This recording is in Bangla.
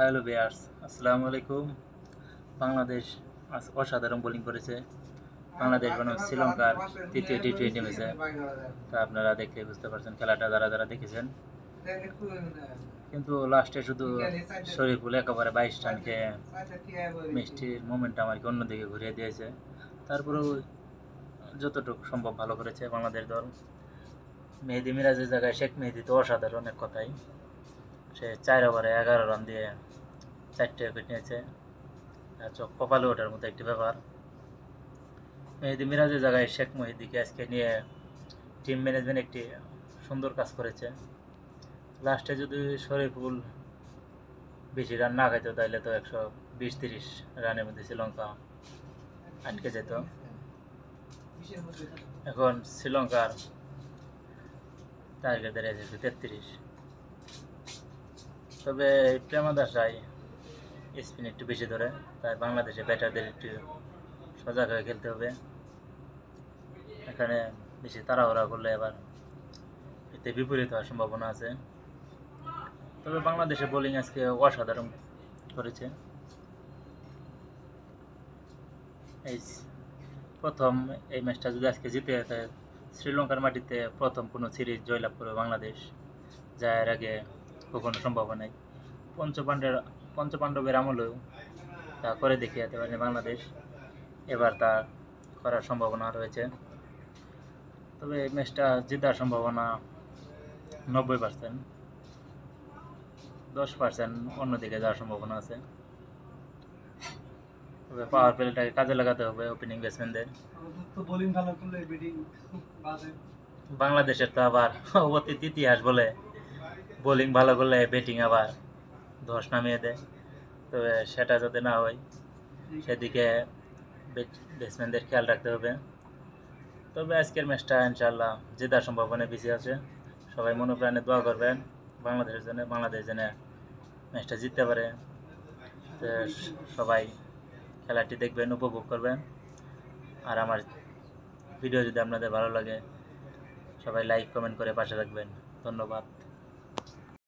হ্যালো ভিউয়ার্স, আসসালামু আলাইকুম। বাংলাদেশ আজ অসাধারণ বোলিং করেছে। বাংলাদেশ বনাম শ্রীলঙ্কার তৃতীয় টি-20 ম্যাচে। তা আপনারা দেখে বুঝতে পারছেন খেলাটা যারা যারা দেখেছেন। কিন্তু লাস্টে শুধু শরীফুল একেবারে 22 রান খেয়ে ম্যাচটির মোমেন্টাম আর কি অন্যদিকে ঘুরিয়ে দিয়েছে। তারপরেও যতটুকু সম্ভব ভালো করেছে বাংলাদেশ দল। মেহেদী মিরাজের জায়গায় শেখ মেহেদী তো অসাধারণ এক কথাই। সে 4 ওভারে 11 রান দিয়ে 4টে উইকেট নিয়েছে। চোখ কপালে ওঠার মতো একটি ব্যাপার। মেহেদী মিরাজের জায়গায় শেখ মেহেদীকে আজকে নিয়ে টিম ম্যানেজমেন্ট একটি সুন্দর কাজ করেছে। লাস্টে যদি শরীফুল বেশি রান না খাইতো তাহলে তো 120-30 রানের মধ্যে শ্রীলঙ্কা আটকে যেত। এখন শ্রীলঙ্কার টার্গেট দাঁড়িয়েছে 33। তবে প্রেমাদাসায় স্পিন একটু বেশি ধরে, তাই বাংলাদেশে ব্যাটারদের একটু সজাগ হয়ে খেলতে হবে। এখানে বেশি তাড়াহুড়া করলে আবার এতে বিপরীত হওয়ার সম্ভাবনা আছে। তবে বাংলাদেশের বোলিং আজকে অসাধারণ করেছে। এই প্রথম এই ম্যাচটা যদি আজকে জিতে যায়, শ্রীলঙ্কার মাটিতে প্রথম কোনো সিরিজ জয়লাভ করবে বাংলাদেশ, যা এর আগে কখনো সম্ভব নাই। পঞ্চপাণ্ডবের আমলেও তা করে দেখিয়ে যেতে পারে বাংলাদেশ। এবার তা করার সম্ভাবনা রয়েছে। তবে এই ম্যাচটা জেতার সম্ভাবনা 90%, 10% অন্যদিকে যাওয়ার সম্ভাবনা আছে। তবে পাওয়ার প্লেটাকে কাজে লাগাতে হবে ওপেনিং ব্যাটসম্যানদের। বাংলাদেশের তো আবার অতীত ইতিহাস বলে বোলিং ভালো করলে ব্যাটিং আবার ধস নামিয়ে দেয়। তবে সেটা যাতে না হয় সেদিকে ব্যাটসম্যানদের খেয়াল রাখতে হবে। তবে আজকের ম্যাচটা ইনশাআল্লাহ জেতার সম্ভাবনা বেশি আছে। সবাই মনোপ্রাণে দোয়া করবেন বাংলাদেশের জন্য, বাংলাদেশ যেন ম্যাচটা জিততে পারে। সবাই খেলাটি দেখবেন, উপভোগ করবেন। আর আমার ভিডিও যদি আপনাদের ভালো লাগে সবাই লাইক কমেন্ট করে পাশে থাকবেন। ধন্যবাদ।